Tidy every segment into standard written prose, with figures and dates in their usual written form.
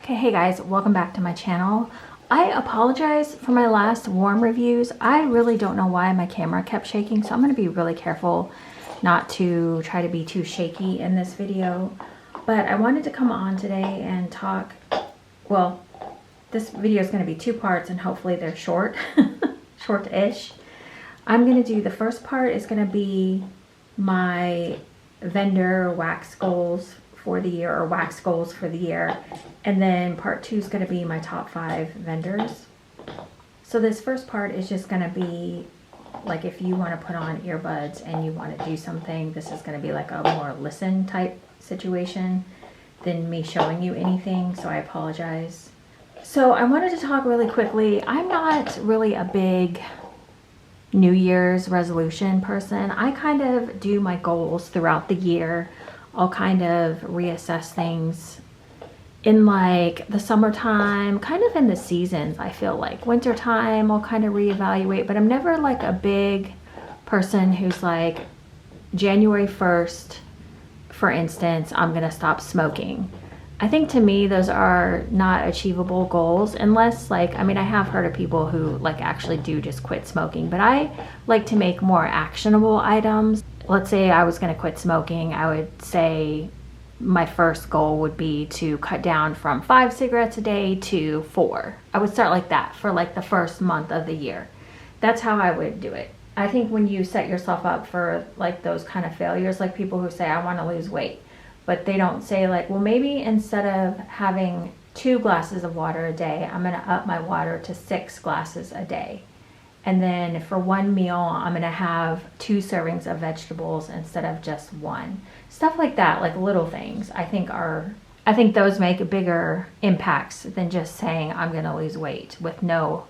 Okay, hey guys, welcome back to my channel. I apologize for my last warm reviews. I really don't know why my camera kept shaking, so I'm going to be really careful not to try to be too shaky in this video. But I wanted to come on today and talk, well, this video is going to be two parts and hopefully they're short, short-ish. I'm going to do, the first part is going to be my vendor wax goals for the year, or wax goals for the year, and then part two is going to be my top 5 vendors. So this first part is just going to be like if you want to put on earbuds and you want to do something, this is going to be like a more listen type situation than me showing you anything, so I apologize. So I wanted to talk really quickly. I'm not really a big New Year's resolution person. I kind of do my goals throughout the year. I'll kind of reassess things in like the summertime, kind of in the seasons. I feel like wintertime I'll kind of reevaluate, but I'm never like a big person who's like January 1st, for instance, I'm gonna stop smoking. I think to me those are not achievable goals unless like, I mean, I have heard of people who like actually do just quit smoking, but I like to make more actionable items. Let's say I was going to quit smoking, I would say my first goal would be to cut down from 5 cigarettes a day to 4. I would start like that for like the first month of the year. That's how I would do it. I think when you set yourself up for like those kind of failures, like people who say, I want to lose weight, but they don't say like, well, maybe instead of having 2 glasses of water a day, I'm going to up my water to 6 glasses a day. And then for one meal, I'm gonna have 2 servings of vegetables instead of just 1. Stuff like that, like little things, I think those make bigger impacts than just saying I'm gonna lose weight with no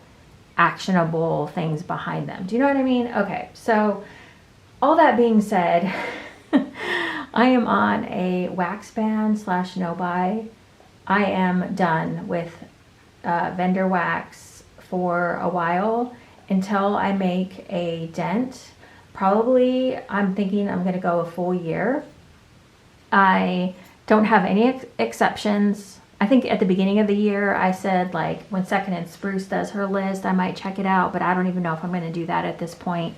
actionable things behind them. Do you know what I mean? Okay, so all that being said, I am on a wax ban / no buy. I am done with vendor wax for a while, until I make a dent. Probably I'm thinking I'm gonna go a full year. I don't have any exceptions. I think at the beginning of the year I said like when Second and Spruce does her list I might check it out, but I don't even know if I'm gonna do that at this point.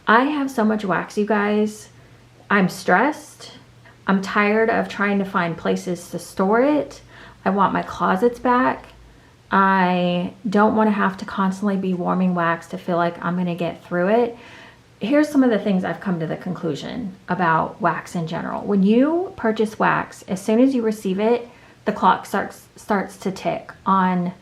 I have so much wax, you guys. I'm stressed. I'm tired of trying to find places to store it. I want my closets back. I don't want to have to constantly be warming wax to feel like I'm going to get through it. Here's some of the things I've come to the conclusion about wax in general. When you purchase wax, as soon as you receive it, the clock starts to tick on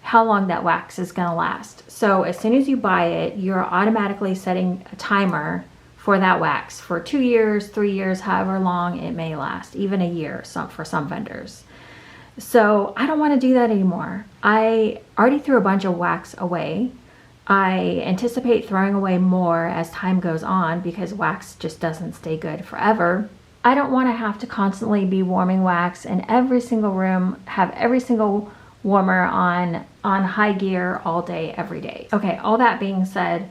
how long that wax is going to last. So as soon as you buy it, you're automatically setting a timer for that wax for 2 years, 3 years, however long it may last, even a year for some vendors. So I don't want to do that anymore. I already threw a bunch of wax away. I anticipate throwing away more as time goes on because wax just doesn't stay good forever. I don't want to have to constantly be warming wax in every single room, have every single warmer on high gear all day, every day. Okay, all that being said,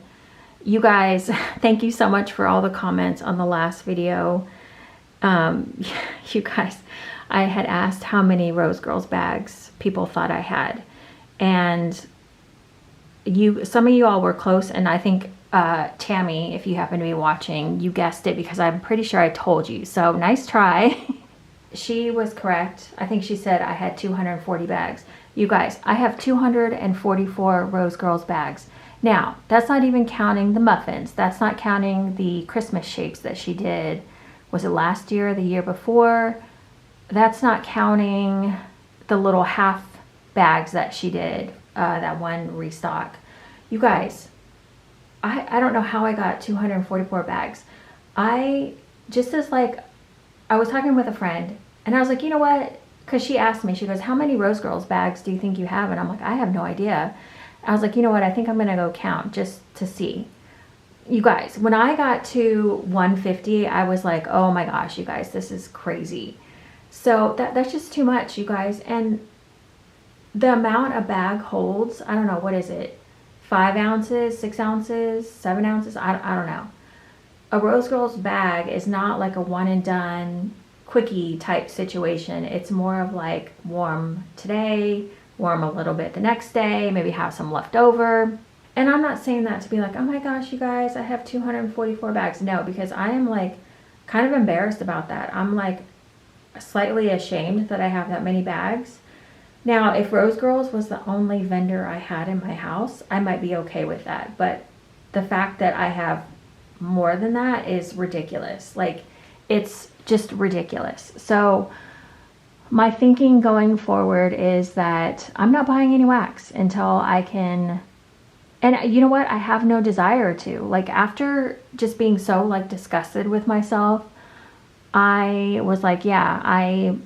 you guys, thank you so much for all the comments on the last video. You guys, I had asked how many Rosegirls bags people thought I had, and some of you all were close, and I think Tammy, if you happen to be watching, you guessed it because I'm pretty sure I told you, so nice try. She was correct. I think she said I had 240 bags. You guys, I have 244 Rosegirls bags. Now, that's not even counting the muffins. That's not counting the Christmas shapes that she did. Was it last year or the year before? That's not counting the little half bags that she did, that one restock. You guys, I don't know how I got 244 bags. I was talking with a friend and I was like, you know what? Because she asked me, she goes, how many Rosegirls bags do you think you have? And I'm like, I have no idea. I was like, you know what? I think I'm going to go count just to see. You guys, when I got to 150, I was like, oh my gosh, you guys, this is crazy. So that's just too much, you guys. And the amount a bag holds, I don't know, what is it? 5 ounces, 6 ounces, 7 ounces? I don't know. A Rosegirls bag is not like a one and done quickie type situation. It's more of like warm today, warm a little bit the next day, maybe have some left over. And I'm not saying that to be like, oh my gosh, you guys, I have 244 bags. No, because I am like kind of embarrassed about that. I'm like slightly ashamed that I have that many bags. Now, if Rosegirls was the only vendor I had in my house, I might be okay with that. But the fact that I have more than that is ridiculous. Like, it's just ridiculous. So my thinking going forward is that I'm not buying any wax until I can. And you know what? I have no desire to. Like, after just being so like disgusted with myself, I was like, yeah, I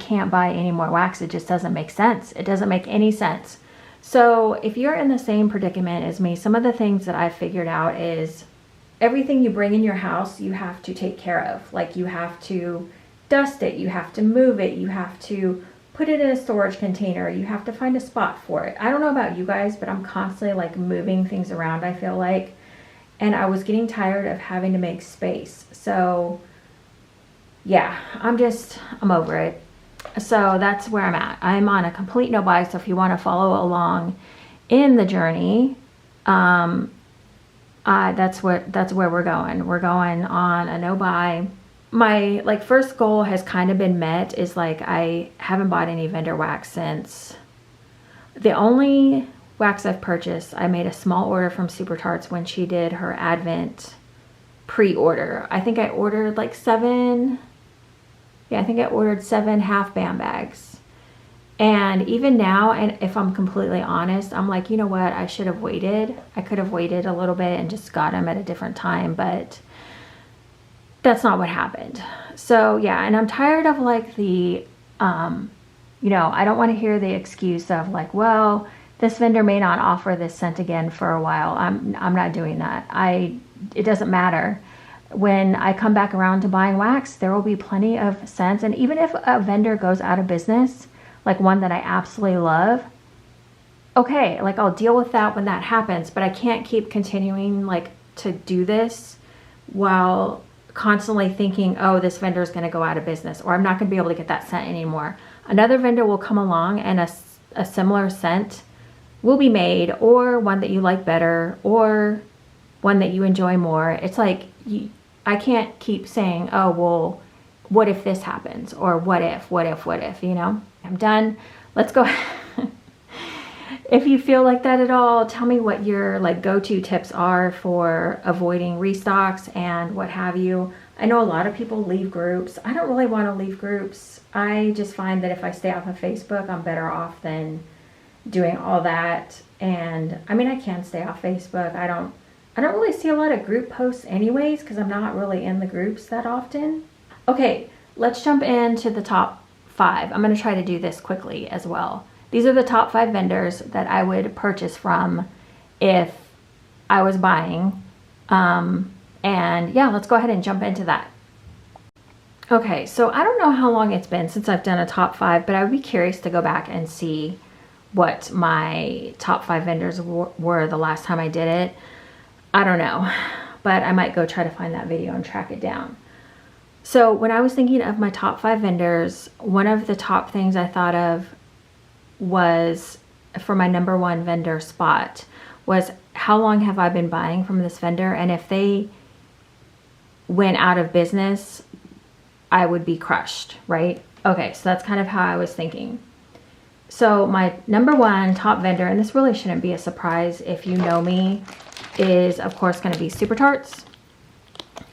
can't buy any more wax. It just doesn't make sense. It doesn't make any sense. So if you're in the same predicament as me, some of the things that I've figured out is everything you bring in your house, you have to take care of. Like, you have to dust it, you have to move it, you have to put it in a storage container, you have to find a spot for it. I don't know about you guys, but I'm constantly like moving things around, I feel like. And I was getting tired of having to make space. So yeah, I'm over it. So that's where I'm at. I'm on a complete no buy. So if you want to follow along in the journey, that's where we're going. We're going on a no buy. My like first goal has kind of been met, is like I haven't bought any vendor wax since the only wax I've purchased. I made a small order from Super Tarts when she did her Advent pre-order. I think I ordered like 7 half band bags. And even now, and if I'm completely honest, I'm like, you know what? I should have waited. I could have waited a little bit and just got them at a different time, but that's not what happened. So yeah, and I'm tired of like the, I don't want to hear the excuse of like, well, this vendor may not offer this scent again for a while. I'm not doing that. It doesn't matter. When I come back around to buying wax, there will be plenty of scents. And even if a vendor goes out of business, like one that I absolutely love, okay, like I'll deal with that when that happens, but I can't keep continuing like to do this while constantly thinking, oh, this vendor is going to go out of business, or I'm not going to be able to get that scent anymore. Another vendor will come along and a similar scent will be made, or one that you like better, or one that you enjoy more. It's like, I can't keep saying, oh, well, what if this happens? Or what if, you know? I'm done. Let's go. If you feel like that at all, tell me what your like go-to tips are for avoiding restocks and what have you. I know a lot of people leave groups. I don't really want to leave groups. I just find that if I stay off of Facebook, I'm better off than doing all that. And I mean, I can stay off Facebook. I don't really see a lot of group posts anyways, because I'm not really in the groups that often. Okay, let's jump into the top 5. I'm going to try to do this quickly as well. These are the top 5 vendors that I would purchase from if I was buying. And yeah, let's go ahead and jump into that. Okay, so I don't know how long it's been since I've done a top 5, but I would be curious to go back and see what my top 5 vendors were the last time I did it. I don't know, but I might go try to find that video and track it down. So when I was thinking of my top 5 vendors, one of the top things I thought of was, for my number 1 vendor spot, was how long have I been buying from this vendor, and if they went out of business, I would be crushed, right? Okay, so that's kind of how I was thinking. So my number 1 top vendor, and this really shouldn't be a surprise if you know me, is of course going to be Super Tarts.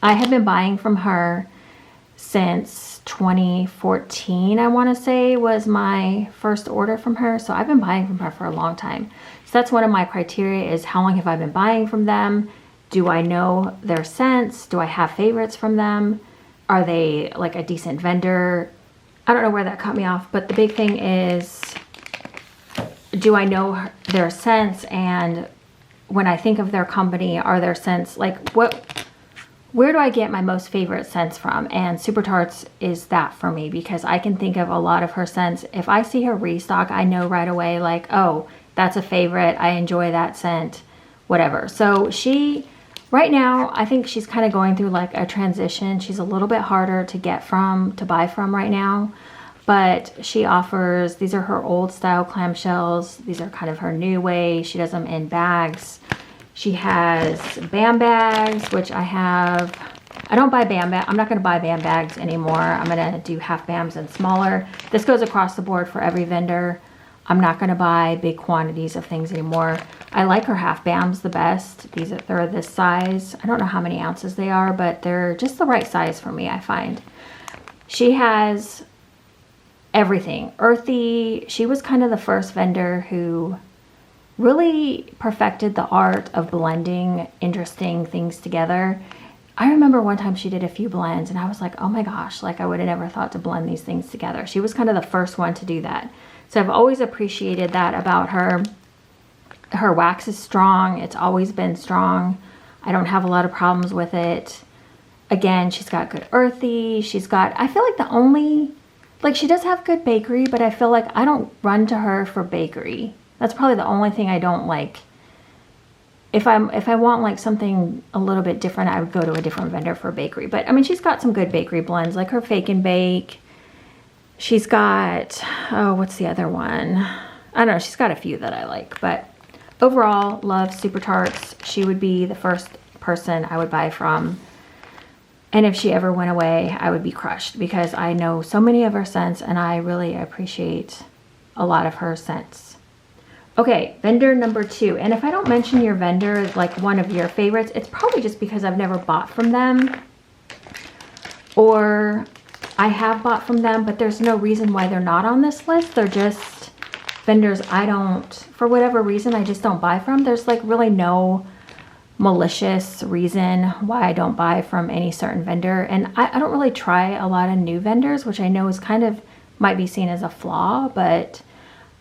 I have been buying from her since 2014, I want to say, was my first order from her. So I've been buying from her for a long time. So that's one of my criteria, is how long have I been buying from them? Do I know their scents? Do I have favorites from them? Are they like a decent vendor? I don't know where that cut me off, but the big thing is, do I know their scents? And when I think of their company, are their scents like where do I get my most favorite scents from? And Super Tarts is that for me, because I can think of a lot of her scents. If I see her restock, I know right away, like, oh, that's a favorite. I enjoy that scent, whatever. So she Right now, I think she's kind of going through like a transition. She's a little bit harder to buy from right now, but she offers, these are her old style clamshells. These are kind of her new way. She does them in bags. She has BAM bags, which I have. I don't buy BAM bags. I'm not going to buy BAM bags anymore. I'm going to do half BAMs and smaller. This goes across the board for every vendor. I'm not going to buy big quantities of things anymore. I like her half BAMs the best. They're this size. I don't know how many ounces they are, but they're just the right size for me, I find. She has everything. Earthy. She was kind of the first vendor who really perfected the art of blending interesting things together. I remember one time she did a few blends and I was like, oh my gosh, like I would have never thought to blend these things together. She was kind of the first one to do that. So I've always appreciated that about her. Her wax is strong. It's always been strong. I don't have a lot of problems with it. Again, she's got good earthy. I feel like she does have good bakery, but I feel like I don't run to her for bakery. That's probably the only thing I don't like. If I want like something a little bit different, I would go to a different vendor for bakery. But I mean, she's got some good bakery blends, like her Fake and Bake. She's got, oh, what's the other one? I don't know. She's got a few that I like, but overall, love Super Tarts. She would be the first person I would buy from. And if she ever went away, I would be crushed because I know so many of her scents and I really appreciate a lot of her scents. Okay, vendor number 2. And if I don't mention your vendor as like one of your favorites, it's probably just because I've never bought from them, or I have bought from them, but there's no reason why they're not on this list. They're just vendors for whatever reason, I just don't buy from. There's like really no malicious reason why I don't buy from any certain vendor. And I don't really try a lot of new vendors, which I know is might be seen as a flaw, but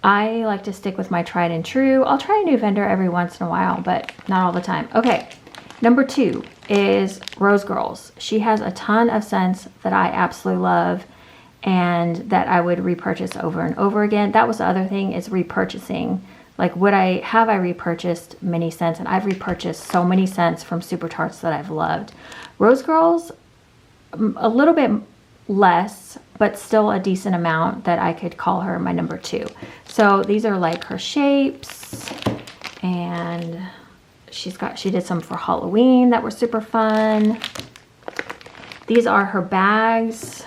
I like to stick with my tried and true. I'll try a new vendor every once in a while, but not all the time. Okay, number 2 is Rosegirls. She has a ton of scents that I absolutely love and that I would repurchase over and over again. That was the other thing, is repurchasing. Like, have I repurchased many scents? And I've repurchased so many scents from Super Tarts that I've loved. Rosegirls, a little bit less, but still a decent amount that I could call her my number 2. So these are like her shapes, and she did some for Halloween that were super fun. These are her bags.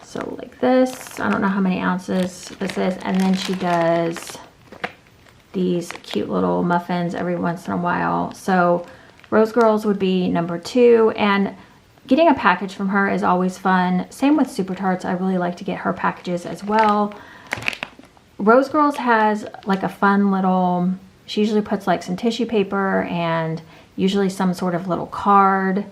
So like this, I don't know how many ounces this is. And then she does these cute little muffins every once in a while. So Rosegirls would be number 2. And getting a package from her is always fun. Same with Super Tarts. I really like to get her packages as well. Rosegirls has like a fun little, she usually puts like some tissue paper and usually some sort of little card.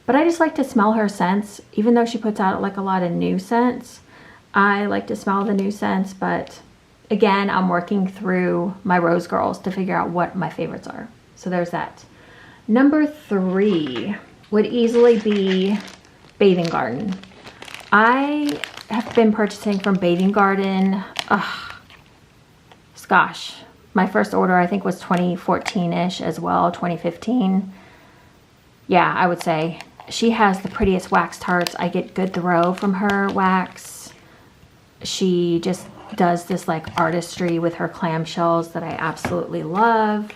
But I just like to smell her scents, even though she puts out like a lot of new scents. I like to smell the new scents, but again, I'm working through my Rosegirls to figure out what my favorites are. So there's that. Number 3 would easily be Bathing Garden. I have been purchasing from Bathing Garden, gosh, my first order I think was 2014-ish as well, 2015. Yeah, I would say. She has the prettiest wax tarts. I get good throw from her wax. She just does this like artistry with her clamshells that I absolutely love.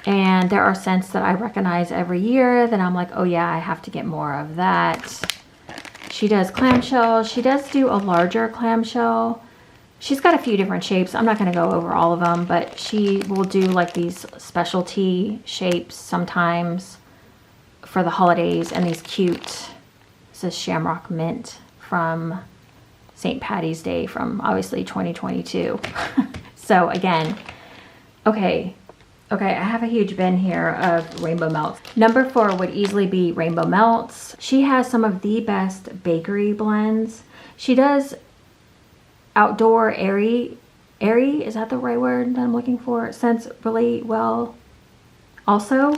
And there are scents that I recognize every year that I'm like, oh yeah, I have to get more of that. She does clamshells. She does do a larger clamshell. She's got a few different shapes. I'm not going to go over all of them, but she will do like these specialty shapes sometimes for the holidays, and these cute, this is Shamrock Mint from St. Patty's Day from obviously 2022. So again, okay, I have a huge bin here of Rainbow Melts. Number 4 would easily be Rainbow Melts. She has some of the best bakery blends. She does outdoor airy, is that the right word that I'm looking for? Scents really well also.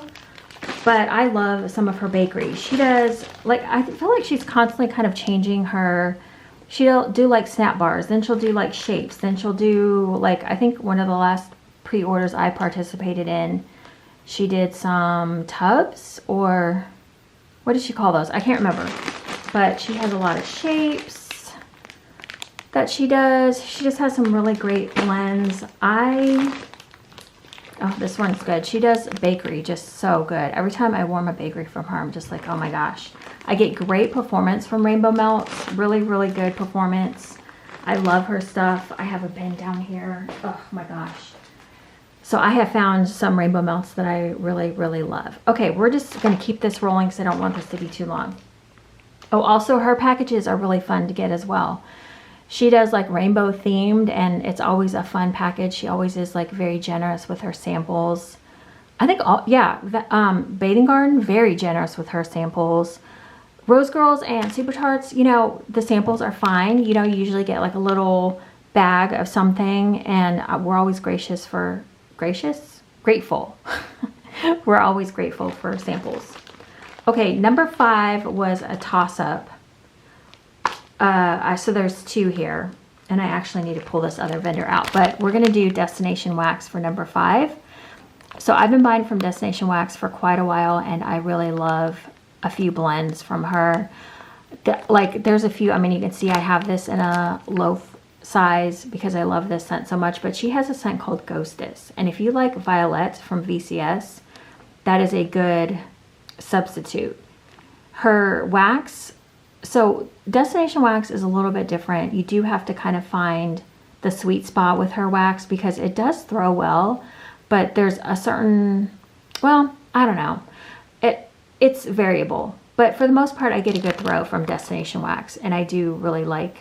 But I love some of her bakery. She does, like, I feel like she's constantly kind of changing her, she'll do like snap bars, then she'll do like shapes, then she'll do like, I think one of the last pre-orders I participated in, She did some tubs, or what did she call those? I can't remember. But she has a lot of shapes that she does. She just has some really great blends. Oh, this one's good. She does bakery, just so good. Every time I warm a bakery from her, I'm just like, oh my gosh. I get great performance from Rainbow Melts. Really, really good performance. I love her stuff. I have a bin down here. Oh my gosh. So I have found some Rainbow Melts that I really, really love. Okay, we're just going to keep this rolling because I don't want this to be too long. Oh, also her packages are really fun to get as well. She does like rainbow themed, and it's always a fun package. She always is like very generous with her samples. I think Bathing Garden, very generous with her samples. Rosegirls and Super Tarts, you know, the samples are fine. You know, you usually get like a little bag of something, and we're always grateful. We're always grateful for samples. Okay, number 5 was a toss-up. So there's 2 here, and I actually need to pull this other vendor out, but we're going to do Destination Wax for number 5. So I've been buying from Destination Wax for quite a while, and I really love a few blends from her. There's a few, I mean, you can see I have this in a loaf size because I love this scent so much, but she has a scent called Ghostess, and if you like Violet from VCS, that is a good substitute. Her wax, so Destination Wax is a little bit different. You do have to kind of find the sweet spot with her wax because it does throw well, but there's a certain, well, I don't know. It's variable, but for the most part, I get a good throw from Destination Wax, and I do really like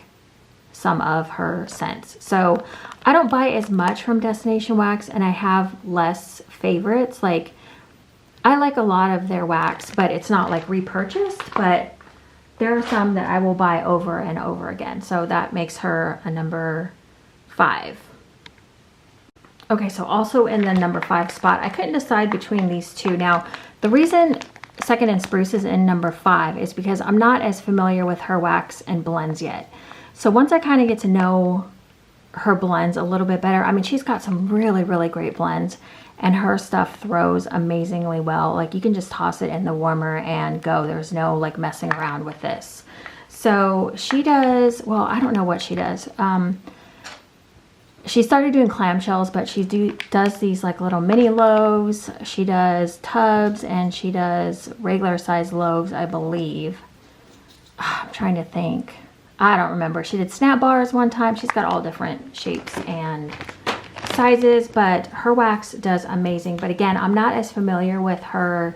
some of her scents. So I don't buy as much from Destination Wax, and I have less favorites. Like, I like a lot of their wax, but it's not like repurchased, but there are some that I will buy over and over again. So that makes her a number 5. Okay, so also in the number 5 spot, I couldn't decide between these 2. Now, the reason Second and Spruce is in number 5 is because I'm not as familiar with her wax and blends yet. So once I kind of get to know her blends a little bit better, I mean, she's got some really, really great blends, and her stuff throws amazingly well. Like, you can just toss it in the warmer and go. There's no like messing around with this. So she does, well, I don't know what she does. She started doing clamshells, but she does these like little mini loaves. She does tubs, and she does regular size loaves, I believe. I'm trying to think. I don't remember. She did snap bars one time. She's got all different shapes and sizes, but her wax does amazing. But again, I'm not as familiar with her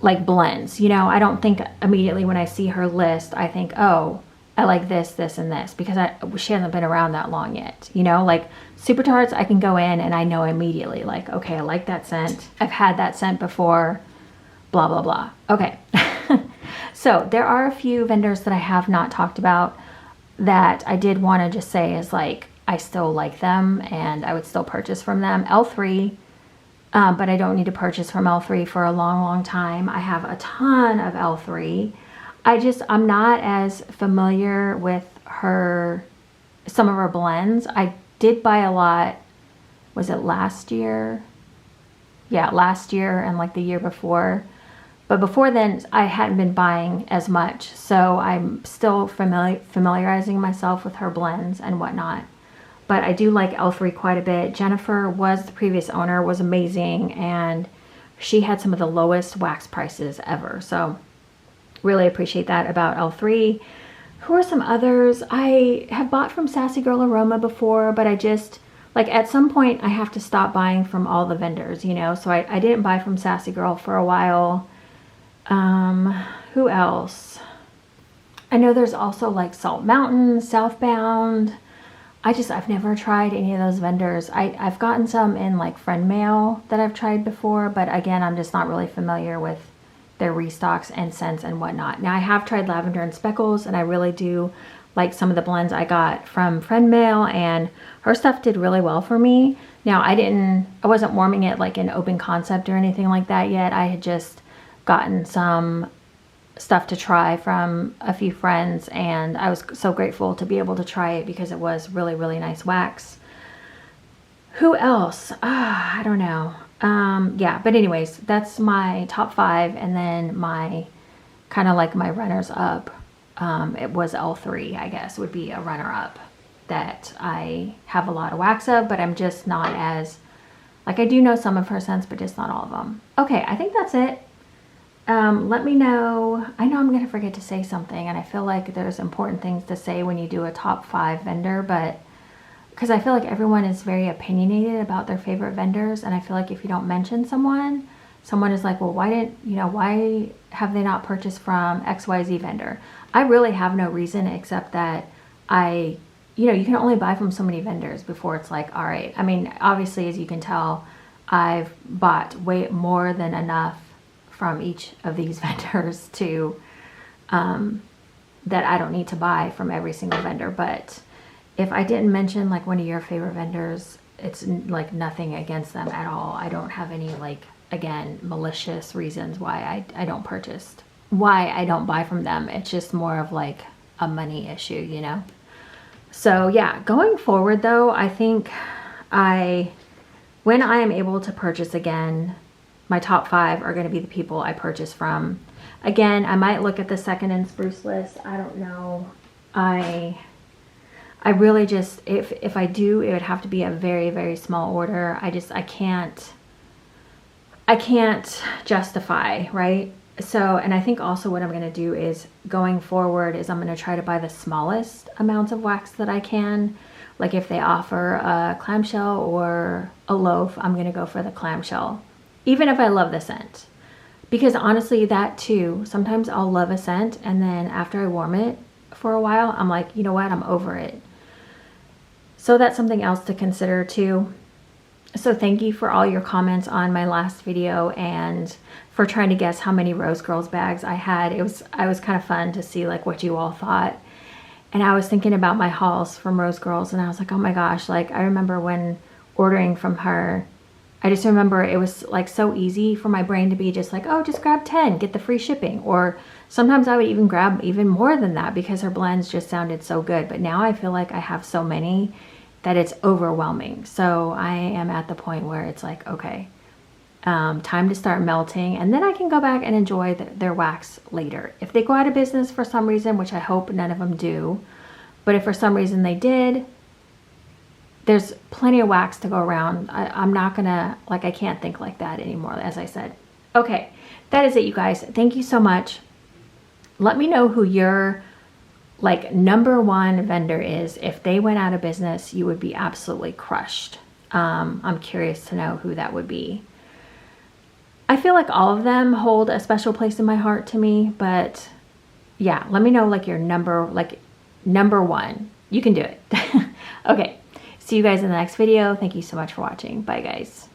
like blends. You know, I don't think immediately when I see her list, I think, oh, I like this, this, and this, because she hasn't been around that long yet. You know, like Super Tarts, I can go in and I know immediately, like, okay, I like that scent. I've had that scent before, blah, blah, blah. Okay. So there are a few vendors that I have not talked about that I did want to just say is like, I still like them and I would still purchase from them. L3, but I don't need to purchase from L3 for a long, long time. I have a ton of L3. I'm not as familiar with some of her blends. I did buy a lot, was it last year? Yeah, last year and like the year before. But before then, I hadn't been buying as much. So I'm still familiarizing myself with her blends and whatnot. But I do like L3 quite a bit. Jennifer was the previous owner, was amazing. And she had some of the lowest wax prices ever. So really appreciate that about L3. Who are some others? I have bought from Sassy Girl Aroma before, but I just, like, at some point I have to stop buying from all the vendors, you know? So I didn't buy from Sassy Girl for a while. Who else? I know there's also like Salt Mountain, Southbound. I've never tried any of those vendors. I've gotten some in like friend mail that I've tried before, but again, I'm just not really familiar with their restocks and scents and whatnot. Now I have tried Lavender and Speckles, and I really do like some of the blends I got from friend mail, and her stuff did really well for me. Now I wasn't warming it like in open concept or anything like that yet. I had just gotten some stuff to try from a few friends, and I was so grateful to be able to try it because it was really, really nice wax. Who else? I don't know. Yeah, but anyways, that's my top 5, and then my kind of like my runners up. It was L3, I guess, would be a runner up that I have a lot of wax of, but I'm just not as, like, I do know some of her scents, but just not all of them. Okay, I think that's it. Let me know. I know I'm going to forget to say something, and I feel like there's important things to say when you do a top 5 vendor, but because I feel like everyone is very opinionated about their favorite vendors, and I feel like if you don't mention someone, someone is like, well, why have they not purchased from XYZ vendor? I really have no reason except that you can only buy from so many vendors before it's like, all right. I mean, obviously, as you can tell, I've bought way more than enough from each of these vendors to, that I don't need to buy from every single vendor. But if I didn't mention like one of your favorite vendors, it's like nothing against them at all. I don't have any, like, again, malicious reasons why I don't buy from them. It's just more of like a money issue, you know? So yeah, going forward though, I think when I am able to purchase again, my top 5 are going to be the people I purchase from. Again, I might look at the second and spruce list. I don't know. I really just, if I do, it would have to be a very, very small order. I can't justify, right? So, and I think also what I'm going to do is going forward is I'm going to try to buy the smallest amounts of wax that I can. Like if they offer a clamshell or a loaf, I'm going to go for the clamshell, even if I love the scent. Because honestly, that too, sometimes I'll love a scent and then after I warm it for a while, I'm like, you know what, I'm over it. So that's something else to consider too. So thank you for all your comments on my last video and for trying to guess how many Rosegirls bags I had. It was kind of fun to see like what you all thought. And I was thinking about my hauls from Rosegirls and I was like, oh my gosh, like I remember when ordering from her, I just remember it was like so easy for my brain to be just like, oh, just grab 10, get the free shipping. Or sometimes I would even grab even more than that because her blends just sounded so good. But now I feel like I have so many that it's overwhelming. So I am at the point where it's like, okay, time to start melting, and then I can go back and enjoy their wax later. If they go out of business for some reason, which I hope none of them do, but if for some reason they did, there's plenty of wax to go around. I'm not gonna, like, I can't think like that anymore, as I said. Okay, that is it, you guys. Thank you so much. Let me know who your like #1 vendor is. If they went out of business, you would be absolutely crushed. I'm curious to know who that would be. I feel like all of them hold a special place in my heart to me, but yeah, let me know like your #1. You can do it. Okay, see you guys in the next video. Thank you so much for watching. Bye guys.